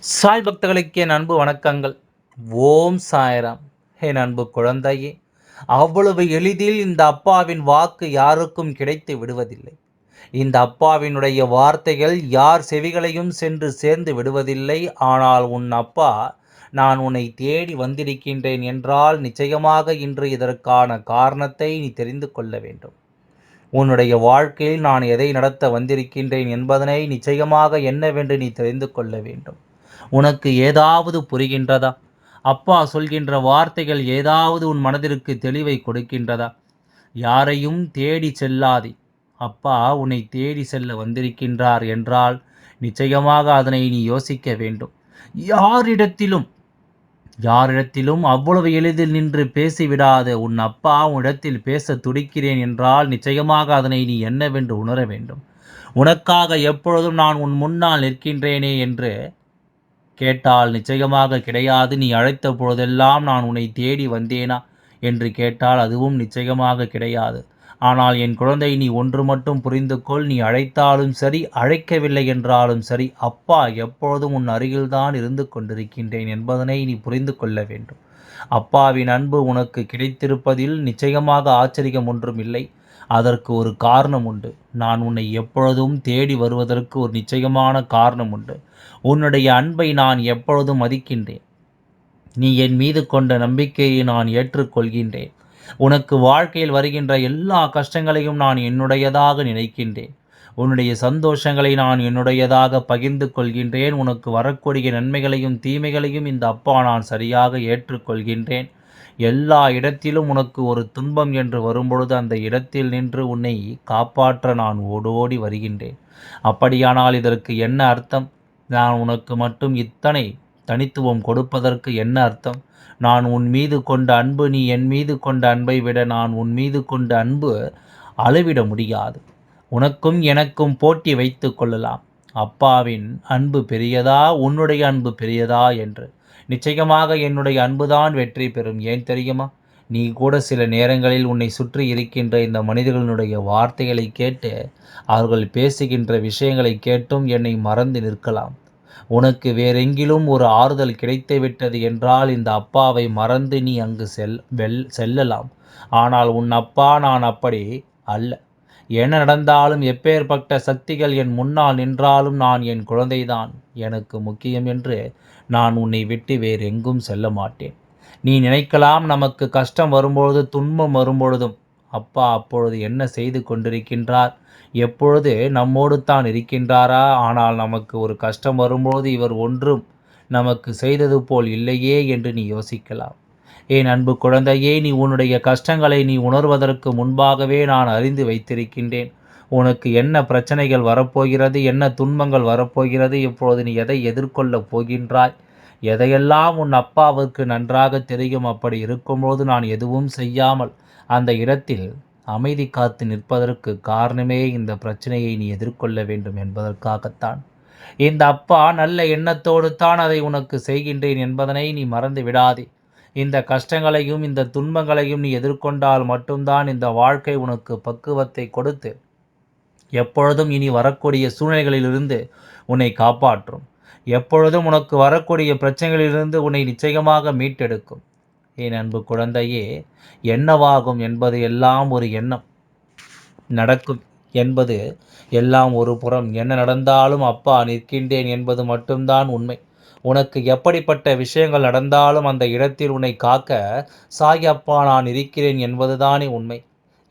சாய் பக்தர்களுக்கு என் அன்பு வணக்கங்கள். ஓம் சாய்ராம். என் அன்பு குழந்தையே, அவ்வளவு எளிதில் இந்த அப்பாவின் வாக்கு யாருக்கும் கிடைத்து விடுவதில்லை. இந்த அப்பாவினுடைய வார்த்தைகள் யார் செவிகளையும் சென்று சேர்ந்து விடுவதில்லை. ஆனால் உன் அப்பா நான் உன்னை தேடி வந்திருக்கின்றேன் என்றால் நிச்சயமாக இன்று இதற்கான காரணத்தை நீ தெரிந்து கொள்ள வேண்டும். உன்னுடைய வாழ்க்கையில் நான் எதை நடத்த வந்திருக்கின்றேன் என்பதனை நிச்சயமாக என்னவென்று நீ தெரிந்து கொள்ள வேண்டும். உனக்கு ஏதாவது புரிகின்றதா? அப்பா சொல்கின்ற வார்த்தைகள் ஏதாவது உன் மனதிற்கு தெளிவை கொடுக்கின்றதா? யாரையும் தேடி செல்லாதே. அப்பா உன்னை தேடி செல்ல வந்திருக்கின்றார் என்றால் நிச்சயமாக அதனை நீ யோசிக்க வேண்டும். யாரிடத்திலும் யாரிடத்திலும் அவ்வளவு எளிதில் நின்று பேசிவிடாத உன் அப்பா உன்னிடத்தில் பேச துடிக்கிறேன் என்றால் நிச்சயமாக அதனை நீ என்னவென்று உணர வேண்டும். உனக்காக எப்பொழுதும் நான் உன் முன்னால் நிற்கின்றேனே என்று கேட்டால் நிச்சயமாக கிடையாது. நீ அழைத்த பொழுதெல்லாம் நான் உன்னை தேடி வந்தேனா என்று கேட்டால் அதுவும் நிச்சயமாக கிடையாது. ஆனால் என் குழந்தை, நீ ஒன்று மட்டும் புரிந்து கொள். நீ அழைத்தாலும் சரி, அழைக்கவில்லை என்றாலும் சரி, அப்பா எப்பொழுதும் உன் அருகில்தான் இருந்து கொண்டிருக்கின்றேன் என்பதனை நீ புரிந்து கொள்ள வேண்டும். அப்பாவின் அன்பு உனக்கு கிடைத்திருப்பதில் நிச்சயமாக ஆச்சரியம் ஒன்றும் இல்லை. அதற்கு ஒரு காரணம் உண்டு. நான் உன்னை எப்பொழுதும் தேடி வருவதற்கு ஒரு நிச்சயமான காரணம் உண்டு. உன்னுடைய அன்பை நான் எப்பொழுதும் மதிக்கின்றேன். நீ என் மீது கொண்ட நம்பிக்கையை நான் ஏற்றுக்கொள்கின்றேன். உனக்கு வாழ்க்கையில் வருகின்ற எல்லா கஷ்டங்களையும் நான் என்னுடையதாக நினைக்கின்றேன். உன்னுடைய சந்தோஷங்களை நான் என்னுடையதாக பகிர்ந்து கொள்கின்றேன். உனக்கு வரக்கூடிய நன்மைகளையும் தீமைகளையும் இந்த அப்பா நான் சரியாக ஏற்றுக்கொள்கின்றேன். எல்லா இடத்திலும் உனக்கு ஒரு துன்பம் என்று வரும்பொழுது அந்த இடத்தில் நின்று உன்னை காப்பாற்ற நான் ஓடோடி வருகின்றேன். அப்படியானால் இதற்கு என்ன அர்த்தம்? நான் உனக்கு மட்டும் இத்தனை தனித்துவம் கொடுப்பதற்கு என்ன அர்த்தம்? நான் உன் மீது கொண்ட அன்பு, நீ என் மீது கொண்ட அன்பை விட நான் உன் மீது கொண்ட அன்பு அளவிட முடியாது. உனக்கும் எனக்கும் போட்டி வைத்து கொள்ளலாம். அப்பாவின் அன்பு பெரியதா, உன்னுடைய அன்பு பெரியதா என்று. நிச்சயமாக என்னுடைய அன்புதான் வெற்றி பெறும். ஏன் தெரியுமா? நீ கூட சில நேரங்களில் உன்னை சுற்றி இருக்கின்ற இந்த மனிதர்களுடைய வார்த்தைகளை கேட்டு, அவர்கள் பேசுகின்ற விஷயங்களை கேட்டும் என்னை மறந்து நிற்கலாம். உனக்கு வேறெங்கிலும் ஒரு ஆறுதல் கிடைத்துவிட்டது என்றால் இந்த அப்பாவை மறந்து நீ அங்கு செல்லலாம். ஆனால் உன் அப்பா நான் அப்படி அல்ல. என்ன நடந்தாலும், எப்பேற்பட்ட சக்திகள் என் முன்னால் நின்றாலும் நான் என் குழந்தைதான் எனக்கு முக்கியம் என்று நான் உன்னை விட்டு வேறு எங்கும் செல்ல மாட்டேன். நீ நினைக்கலாம், நமக்கு கஷ்டம் வரும்பொழுது, துன்பம் வரும்பொழுதும் அப்பா அப்பொழுது என்ன செய்து கொண்டிருக்கின்றார்? எப்பொழுது நம்மோடு தான் இருக்கின்றாரா? ஆனால் நமக்கு ஒரு கஷ்டம் வரும்போது இவர் ஒன்றும் நமக்கு செய்தது போல் இல்லையே என்று நீ யோசிக்கலாம். என் அன்பு குழந்தையே, நீ உன்னுடைய கஷ்டங்களை நீ உணர்வதற்கு முன்பாகவே நான் அறிந்து வைத்திருக்கின்றேன். உனக்கு என்ன பிரச்சனைகள் வரப்போகிறது, என்ன துன்பங்கள் வரப்போகிறது, இப்பொழுது நீ எதை எதிர்கொள்ளப் போகின்றாய், எதையெல்லாம் உன் அப்பாவுக்கு நன்றாக தெரியும். அப்படி இருக்கும்போது நான் எதுவும் செய்யாமல் அந்த இடத்தில் அமைதி காத்து நிற்பதற்கு காரணமே இந்த பிரச்சனையை நீ எதிர்கொள்ள வேண்டும் என்பதற்காகத்தான். இந்த அப்பா நல்ல எண்ணத்தோடு தான் அதை உனக்கு செய்கின்றேன் என்பதனை நீ மறந்து விடாதே. இந்த கஷ்டங்களையும் இந்த துன்பங்களையும் நீ எதிர்கொண்டால் மட்டும்தான் இந்த வாழ்க்கை உனக்கு பக்குவத்தை கொடுத்து எப்பொழுதும் இனி வரக்கூடிய சூழ்நிலைகளிலிருந்து உன்னை காப்பாற்றும். எப்பொழுதும் உனக்கு வரக்கூடிய பிரச்சனைகளிலிருந்து உன்னை நிச்சயமாக மீட்டெடுக்கும். என் அன்பு குழந்தையே, என்னவாகும் என்பது எல்லாம் ஒரு எண்ணம். நடக்கும் என்பது எல்லாம் ஒரு புறம். என்ன நடந்தாலும் அப்பா நிற்கின்றேன் என்பது மட்டும்தான் உண்மை. உனக்கு எப்படிப்பட்ட விஷயங்கள் நடந்தாலும் அந்த இடத்தில் உன்னை காக்க சாய் அப்பா நான் இருக்கிறேன் என்பதுதானே உண்மை.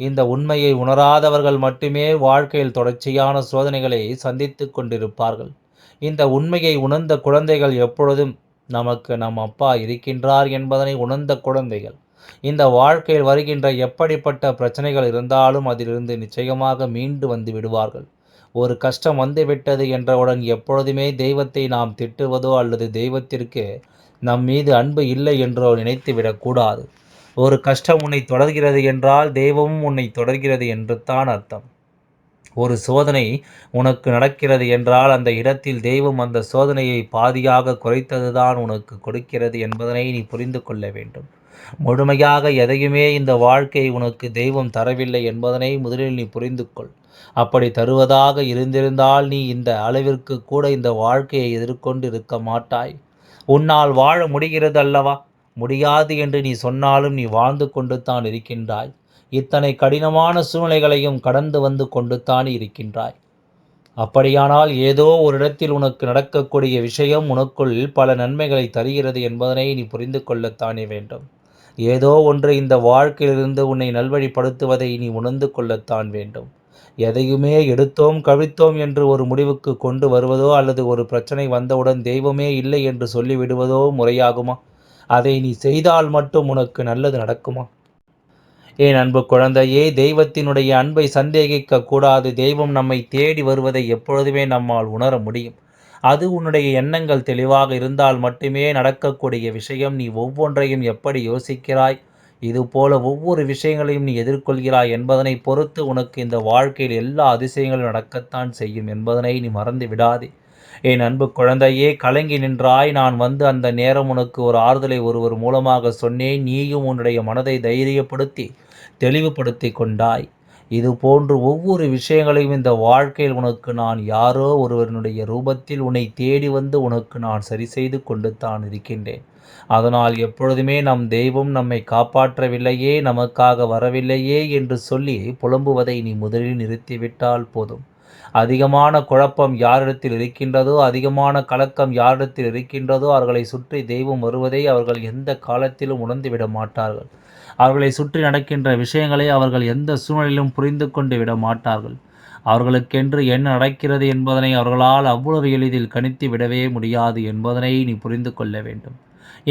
இந்த உண்மையை உணராதவர்கள் மட்டுமே வாழ்க்கையில் தொடர்ச்சியான சோதனைகளை சந்தித்து கொண்டிருப்பார்கள். இந்த உண்மையை உணர்ந்த குழந்தைகள் எப்பொழுதும் நமக்கு நம் அப்பா இருக்கின்றார் என்பதனை உணர்ந்த குழந்தைகள் இந்த வாழ்க்கையில் வருகின்ற எப்படிப்பட்ட பிரச்சனைகள் இருந்தாலும் அதிலிருந்து நிச்சயமாக மீண்டு வந்து விடுவார்கள். ஒரு கஷ்டம் வந்துவிட்டது என்றவுடன் எப்பொழுதுமே தெய்வத்தை நாம் திட்டுவதோ அல்லது தெய்வத்திற்கு நம் மீது அன்பு இல்லை என்றோ நினைத்து விடக்கூடாது. ஒரு கஷ்டம் உன்னை தொடர்கிறது என்றால் தெய்வமும் உன்னை தொடர்கிறது என்று தான் அர்த்தம். ஒரு சோதனை உனக்கு நடக்கிறது என்றால் அந்த இடத்தில் தெய்வம் அந்த சோதனையை பாதியாக குறைத்ததுதான் உனக்கு கொடுக்கிறது என்பதனை நீ புரிந்து கொள்ள வேண்டும். முழுமையாக எதையுமே இந்த வாழ்க்கை உனக்கு தெய்வம் தரவில்லை என்பதனை முதலில் நீ புரிந்து கொள். அப்படி தருவதாக இருந்திருந்தால் நீ இந்த அளவிற்கு கூட இந்த வாழ்க்கையை எதிர்கொண்டு இருக்க மாட்டாய். உன்னால் வாழ முடிகிறது அல்லவா? முடியாது என்று நீ சொன்னாலும் நீ வாழ்ந்து கொண்டு தான் இருக்கின்றாய். இத்தனை கடினமான சூழ்நிலைகளையும் கடந்து வந்து கொண்டு தான் இருக்கின்றாய். அப்படியானால் ஏதோ ஒரு இடத்தில் உனக்கு நடக்கக்கூடிய விஷயம் உனக்குள் பல நன்மைகளை தருகிறது என்பதனை நீ புரிந்து கொள்ளத்தானே வேண்டும். ஏதோ ஒன்று இந்த வாழ்க்கையிலிருந்து உன்னை நல்வழிப்படுத்துவதை நீ உணர்ந்து கொள்ளத்தான் வேண்டும். எதையுமே எடுத்தோம் கவிழ்த்தோம் என்று ஒரு முடிவுக்கு கொண்டு வருவதோ அல்லது ஒரு பிரச்சனை வந்தவுடன் தெய்வமே இல்லை என்று சொல்லிவிடுவதோ முறையாகுமா? அதை நீ செய்தால் மட்டும் உனக்கு நல்லது நடக்குமா? என் அன்பு குழந்தையே, தெய்வத்தினுடைய அன்பை சந்தேகிக்க கூடாது. தெய்வம் நம்மை தேடி வருவதை எப்பொழுதுமே நம்மால் உணர முடியும். அது உன்னுடைய எண்ணங்கள் தெளிவாக இருந்தால் மட்டுமே நடக்கக்கூடிய விஷயம். நீ ஒவ்வொன்றையும் எப்படி யோசிக்கிறாய், இதுபோல ஒவ்வொரு விஷயங்களையும் நீ எதிர்கொள்கிறாய் என்பதனை பொறுத்து உனக்கு இந்த வாழ்க்கையில் எல்லா அதிசயங்களும் நடக்கத்தான் செய்யும் என்பதனை நீ மறந்து விடாதே. என் அன்பு குழந்தையே, கலங்கி நின்றாய். நான் வந்து அந்த நேரம் உனக்கு ஒரு ஆறுதலை ஒருவர் மூலமாக சொன்னேன். நீயும் உன்னுடைய மனதை தைரியப்படுத்தி தெளிவுபடுத்தி கொண்டாய். இது போன்று ஒவ்வொரு விஷயங்களையும் இந்த வாழ்க்கையில் உனக்கு நான் யாரோ ஒருவனுடைய ரூபத்தில் உன்னை தேடி வந்து உனக்கு நான் சரி செய்து கொண்டு தான் இருக்கின்றேன். அதனால் எப்பொழுதுமே நம் தெய்வம் நம்மை காப்பாற்றவில்லையே, நமக்காக வரவில்லையே என்று சொல்லி புலம்புவதை நீ முதலில் நிறுத்திவிட்டால் போதும். அதிகமான குழப்பம் யாரிடத்தில் இருக்கின்றதோ, அதிகமான கலக்கம் யாரிடத்தில் இருக்கின்றதோ, அவர்களை சுற்றி தெய்வம் வருவதை அவர்கள் எந்த காலத்திலும் உணர்ந்துவிட மாட்டார்கள். அவர்களை சுற்றி நடக்கின்ற விஷயங்களை அவர்கள் எந்த சூழ்நிலையிலும் புரிந்து கொண்டு விட மாட்டார்கள். அவர்களுக்கென்று என்ன நடக்கிறது என்பதனை அவர்களால் அவ்வளவு எளிதில் கணித்து விடவே முடியாது என்பதனை நீ புரிந்து கொள்ள வேண்டும்.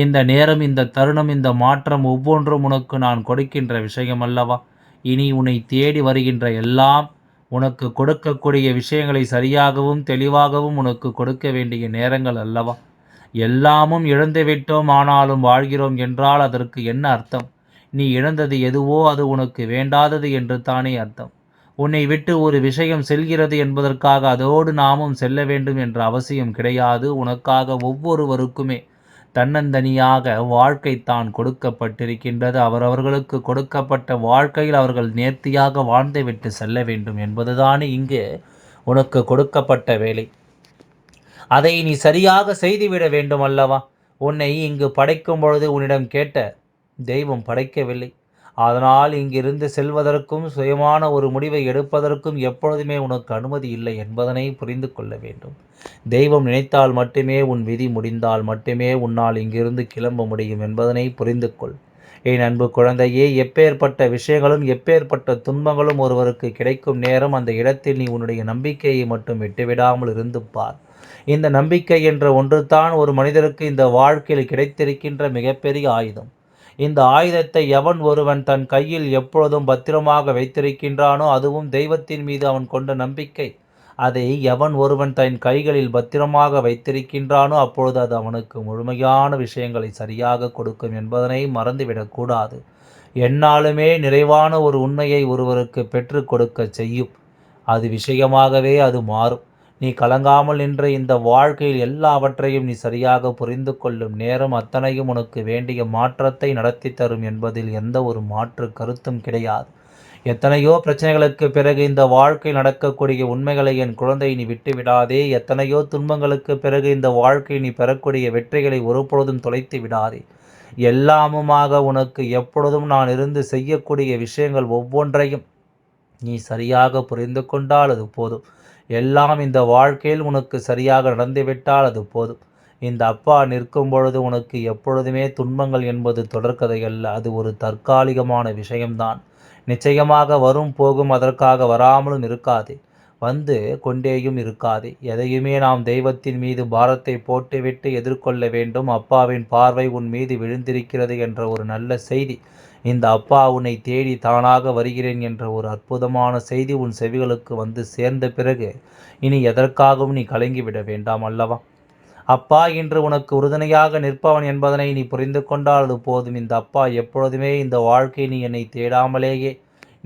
இந்த நேரம், இந்த தருணம், இந்த மாற்றம் ஒவ்வொன்றும் உனக்கு நான் கொடுக்கின்ற விஷயம் அல்லவா? இனி உன்னை தேடி வருகின்ற எல்லாம் உனக்கு கொடுக்கக்கூடிய விஷயங்களை சரியாகவும் தெளிவாகவும் உனக்கு கொடுக்க வேண்டிய நேரங்கள் அல்லவா? எல்லாமும் இழந்துவிட்டோம் ஆனாலும் வாழ்கிறோம் என்றால் அதற்கு என்ன அர்த்தம்? நீ இழந்தது எதுவோ அது உனக்கு வேண்டாதது என்று தானே அர்த்தம். உன்னை விட்டு ஒரு விஷயம் செல்கிறது என்பதற்காக அதோடு நாமும் செல்ல வேண்டும் என்ற அவசியம் கிடையாது. உனக்காக ஒவ்வொருவருக்குமே தன்னந்தனியாக வாழ்க்கை தான் கொடுக்கப்பட்டிருக்கின்றது. அவரவர்களுக்கு கொடுக்கப்பட்ட வாழ்க்கையில் அவர்கள் நேர்த்தியாக வாழ்ந்துவிட்டு செல்ல வேண்டும் என்பதுதானே இங்கு உனக்கு கொடுக்கப்பட்ட வேலை. அதை நீ சரியாக செய்துவிட வேண்டும் அல்லவா? உன்னை இங்கு படைக்கும் பொழுது உன்னிடம் கேட்ட தெய்வம் படைக்கவில்லை. அதனால் இங்கிருந்து செல்வதற்கும் சுயமான ஒரு முடிவை எடுப்பதற்கும் எப்பொழுதுமே உனக்கு அனுமதி இல்லை என்பதனை புரிந்து கொள்ள வேண்டும். தெய்வம் நினைத்தால் மட்டுமே உன் விதி முடிந்தால் மட்டுமே உன்னால் இங்கிருந்து கிளம்ப முடியும் என்பதனை புரிந்து கொள். என் அன்பு குழந்தையே, எப்பேற்பட்ட விஷயங்களும் எப்பேற்பட்ட துன்பங்களும் ஒருவருக்கு கிடைக்கும் நேரம் அந்த இடத்தில் நீ உன்னுடைய நம்பிக்கையை மட்டும் விட்டுவிடாமல் இருந்து பார். இந்த நம்பிக்கை என்ற ஒன்றுதான் ஒரு மனிதருக்கு இந்த வாழ்க்கையில் கிடைத்திருக்கின்ற மிகப்பெரிய ஆயுதம். இந்த ஆயுதத்தை எவன் ஒருவன் தன் கையில் எப்பொழுதும் பத்திரமாக வைத்திருக்கின்றானோ, அதுவும் தெய்வத்தின் மீது அவன் கொண்ட நம்பிக்கை, அதை எவன் ஒருவன் தன் கைகளில் பத்திரமாக வைத்திருக்கின்றானோ அப்பொழுது அது அவனுக்கு முழுமையான விஷயங்களை சரியாக கொடுக்கும் என்பதனை மறந்துவிடக்கூடாது. எந்நாளுமே நிறைவான ஒரு உண்மையை ஒருவருக்கு பெற்று கொடுக்க செய்யும். அது விஷயமாகவே அது மாறும். நீ கலங்காமல் நின்ற இந்த வாழ்க்கையில் எல்லாவற்றையும் நீ சரியாக புரிந்து கொள்ளும் நேரம் அத்தனையும் உனக்கு வேண்டிய மாற்றத்தை நடத்தி தரும் என்பதில் எந்த ஒரு மாற்று கருத்தும் கிடையாது. எத்தனையோ பிரச்சனைகளுக்கு பிறகு இந்த வாழ்க்கையில் நடக்கக்கூடிய உண்மைகளை என் குழந்தை நீ விட்டுவிடாதே. எத்தனையோ துன்பங்களுக்கு பிறகு இந்த வாழ்க்கை நீ பெறக்கூடிய வெற்றிகளை ஒருபொழுதும் தொலைத்து விடாதே. எல்லாமுமாக உனக்கு எப்பொழுதும் நான் இருந்து செய்யக்கூடிய விஷயங்கள் ஒவ்வொன்றையும் நீ சரியாக புரிந்து கொண்டால் அது போதும். எல்லாம் இந்த வாழ்க்கையில் உனக்கு சரியாக நடந்துவிட்டால் அது போதும். இந்த அப்பா நிற்கும் பொழுது உனக்கு எப்பொழுதுமே துன்பங்கள் என்பது தொடர்கதை அல்ல. அது ஒரு தற்காலிகமான விஷயம்தான். நிச்சயமாக வரும் போகும், அதற்காக வராமலும் இருக்காது, வந்து கொண்டேயும் இருக்காது. எதையுமே நாம் தெய்வத்தின் மீது பாரத்தை போட்டுவிட்டு எதிர்கொள்ள வேண்டும். அப்பாவின் பார்வை உன் மீது விழுந்திருக்கிறது என்ற ஒரு நல்ல செய்தி, இந்த அப்பா உன்னை தேடி தானாக வருகிறேன் என்ற ஒரு அற்புதமான செய்தி உன் செவிகளுக்கு வந்து சேர்ந்த பிறகு இனி எதற்காகவும் நீ கலங்கிவிட வேண்டாம் அல்லவா? அப்பா இன்று உனக்கு உறுதுணையாக நிற்பவன் என்பதனை நீ புரிந்து கொண்டால் அது போதும். இந்த அப்பா எப்பொழுதுமே இந்த வாழ்க்கை நீ என்னை தேடாமலேயே,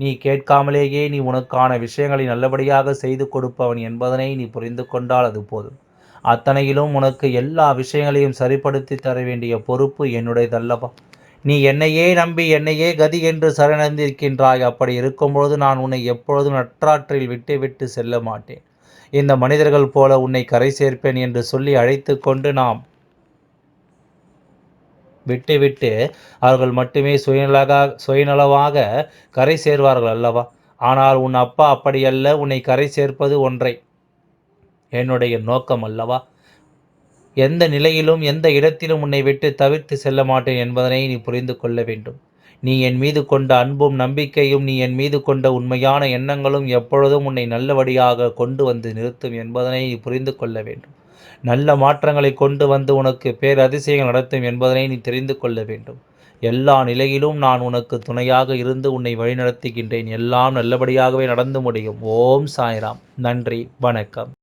நீ கேட்காமலேயே நீ உனக்கான விஷயங்களை நல்லபடியாக செய்து கொடுப்பவன் என்பதனை நீ புரிந்து கொண்டால் அது போதும். அத்தனையிலும் உனக்கு எல்லா விஷயங்களையும் சரிப்படுத்தி தர வேண்டிய பொறுப்பு என்னுடையதல்லவா? நீ என்னையே நம்பி என்னையே கதி என்று சரணடைந்திருக்கின்றாய். அப்படி இருக்கும்பொழுது நான் உன்னை எப்பொழுதும் நற்றாற்றில் விட்டு செல்ல மாட்டேன். இந்த மனிதர்கள் போல உன்னை கரை சேர்ப்பேன் என்று சொல்லி அழைத்து கொண்டு நாம் விட்டுவிட்டு அவர்கள் மட்டுமே சுயநலவாக கரை சேர்வார்கள் அல்லவா? ஆனால் உன் அப்பா அப்படியல்ல. உன்னை கரை சேர்ப்பது ஒன்றை என்னுடைய நோக்கம் அல்லவா? எந்த நிலையிலும் எந்த இடத்திலும் உன்னை விட்டு தவிர்த்து செல்ல மாட்டேன் என்பதனை நீ புரிந்து கொள்ள வேண்டும். நீ என் மீது கொண்ட அன்பும் நம்பிக்கையும் நீ என் மீது கொண்ட உண்மையான எண்ணங்களும் எப்பொழுதும் உன்னை நல்லபடியாக கொண்டு வந்து நிறுத்தும் என்பதனை நீ புரிந்து கொள்ள வேண்டும். நல்ல மாற்றங்களை கொண்டு வந்து உனக்கு பேரதிசயங்கள் நடத்தும் என்பதனை நீ தெரிந்து கொள்ள வேண்டும். எல்லா நிலையிலும் நான் உனக்கு துணையாக இருந்து உன்னை வழிநடத்துகின்றேன். எல்லாம் நல்லபடியாகவே நடந்து முடியும். ஓம் சாய்ராம். நன்றி. வணக்கம்.